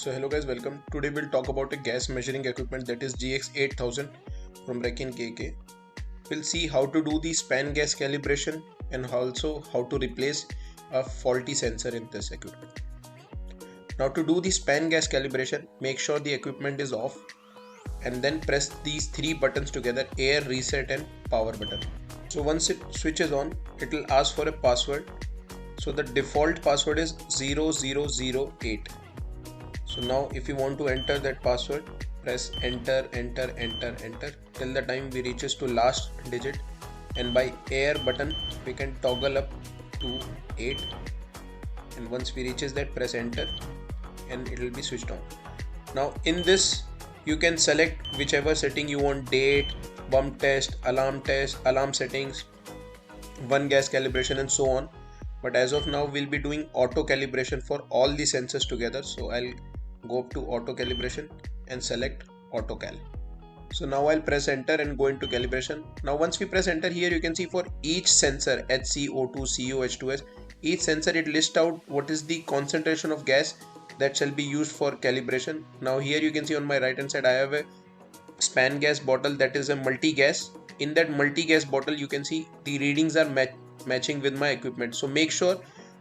So hello guys, welcome. Today we'll talk about a gas measuring equipment that is GX 8000 from Rekin Keiki. We'll see how to do the span gas calibration and also how to replace a faulty sensor in this equipment. Now to do the span gas calibration, make sure the equipment is off and then press these three buttons together: air, reset and power button. So once it switches on, it will ask for a password. So the default password is 0008. So now if you want to enter that password, press enter till the time we reaches to last digit, and by air button we can toggle up to 8, and once we reaches that, press enter and it will be switched on. Now in this you can select whichever setting you want: date, bump test, alarm settings, one gas calibration and so on. But as of now we'll be doing auto calibration for all the sensors together, so I'll go up to auto calibration and select auto cal. So now I'll press enter and go into calibration. Now once we press enter, here you can see for each sensor HC, O2, CO, H2S, each sensor it lists out what is the concentration of gas that shall be used for calibration. Now here you can see on my right hand side I have a span gas bottle that is a multi-gas. In that multi-gas bottle you can see the readings are matching with my equipment. So make sure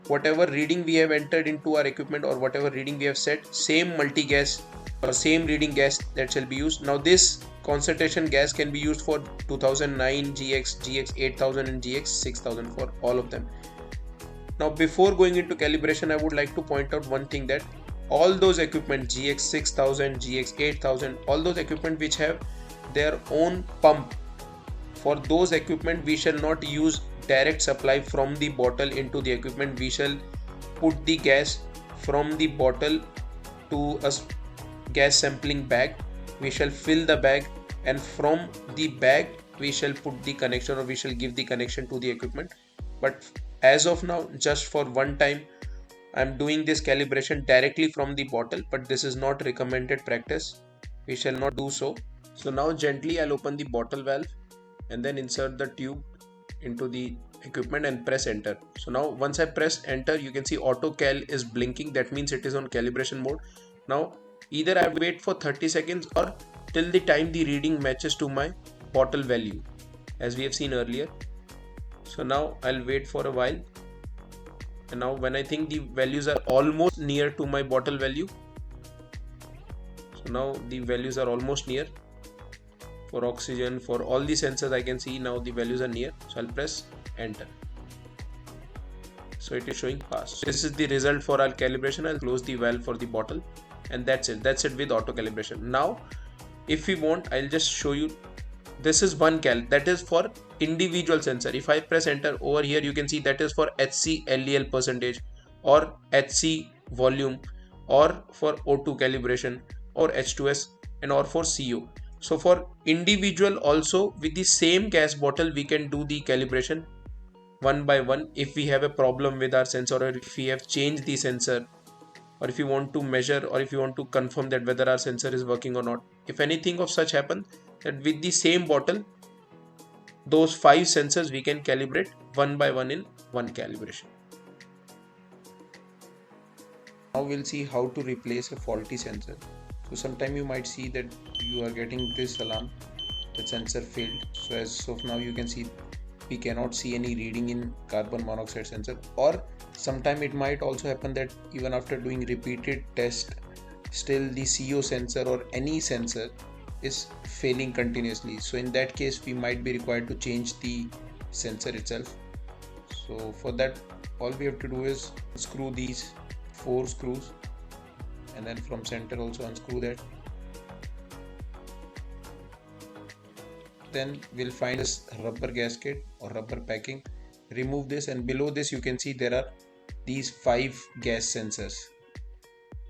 whatever reading we have entered into our equipment or whatever reading we have set, same multi-gas or same reading gas that shall be used. Now this concentration gas can be used for 2009 GX, GX 8000 and GX 6000, for all of them. Now before going into calibration, I would like to point out one thing, that all those equipment GX 6000, GX 8000, all those equipment which have their own pump, for those equipment we shall not use direct supply from the bottle into the equipment. We shall put the gas from the bottle to a gas sampling bag. We shall fill the bag, and from the bag we shall put the connection, or we shall give the connection to the equipment. But as of now, just for one time, I'm doing this calibration directly from the bottle, but this is not recommended practice. We shall not do so. So now gently I'll open the bottle valve and then insert the tube into the equipment and press enter. So now once I press enter, you can see auto cal is blinking. That means it is on calibration mode. Now either I wait for 30 seconds or till the time the reading matches to my bottle value, as we have seen earlier. So now I'll wait for a while, and now when I think the values are almost near to my bottle value, so now the values are almost near. For oxygen, for all the sensors I can see now the values are near, so I'll press enter. So it is showing pass. This is the result for our calibration. I'll close the valve for the bottle, and that's it with auto calibration. Now if we want, I'll just show you. This is one cal, that is for individual sensor. If I press enter, over here you can see that is for HC LEL percentage, or HC volume, or for O2 calibration, or H2S, and or for CO. So for individual also, with the same gas bottle we can do the calibration one by one. If we have a problem with our sensor, or if we have changed the sensor, or if you want to measure, or if you want to confirm that whether our sensor is working or not, if anything of such happen, that with the same bottle, those 5 sensors we can calibrate one by one in one calibration. Now we'll see how to replace a faulty sensor. So sometime you might see that you are getting this alarm that sensor failed. So as of now you can see we cannot see any reading in carbon monoxide sensor, or sometime it might also happen that even after doing repeated test, still the CO sensor or any sensor is failing continuously. So in that case we might be required to change the sensor itself. So for that, all we have to do is unscrew these 4 screws, and then from center also unscrew that. Then we'll find this rubber gasket or rubber packing, remove this, and below this you can see there are these 5 gas sensors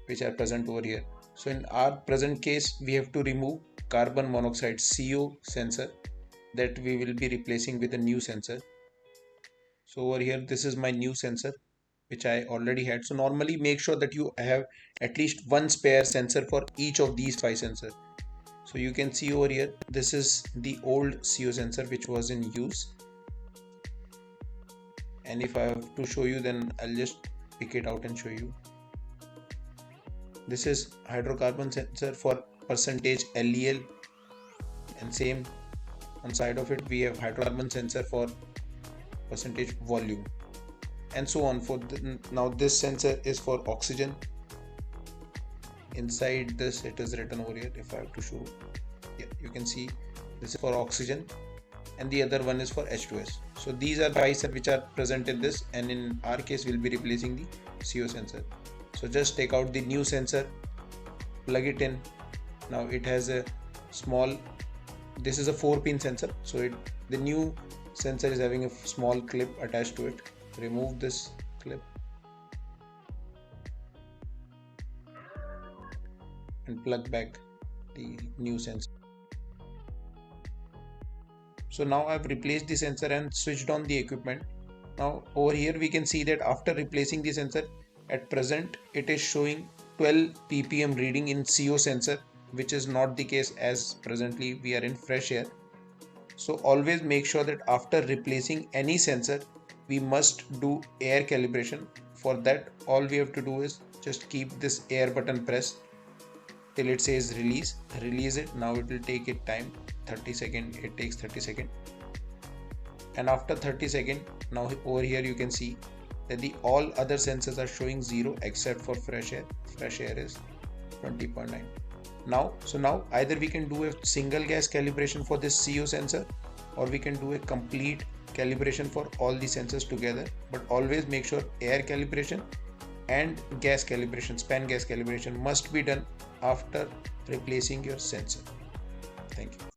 which are present over here. So in our present case we have to remove carbon monoxide CO sensor, that we will be replacing with a new sensor. So over here this is my new sensor which I already had. So normally make sure that you have at least one spare sensor for each of these 5 sensors. So you can see over here, this is the old CO sensor which was in use, and if I have to show you, then I'll just pick it out and show you. This is hydrocarbon sensor for percentage LEL, and same on side of it we have hydrocarbon sensor for percentage volume, and so on. Now this sensor is for oxygen. Inside this it is written over here. If I have to show, yeah, you can see this is for oxygen, and the other one is for H2S. So these are 5 sensors which are present in this, and in our case we'll be replacing the CO sensor. So just take out the new sensor, plug it in. Now it has a small, this is a 4-pin sensor, so the new sensor is having a small clip attached to it. Remove this clip and plug back the new sensor. So now I've replaced the sensor and switched on the equipment. Now over here we can see that after replacing the sensor, at present it is showing 12 ppm reading in CO sensor, which is not the case as presently we are in fresh air. So always make sure that after replacing any sensor we must do air calibration. For that all we have to do is just keep this air button pressed till it says release it. Now it will take it time, 30 seconds. It takes 30 seconds, and after 30 seconds, now over here you can see that the all other sensors are showing 0 except for fresh air. Fresh air is 20.9. now either we can do a single gas calibration for this CO sensor, or we can do a complete calibration for all the sensors together. But always make sure air calibration and gas calibration, span gas calibration, must be done after replacing your sensor. Thank you.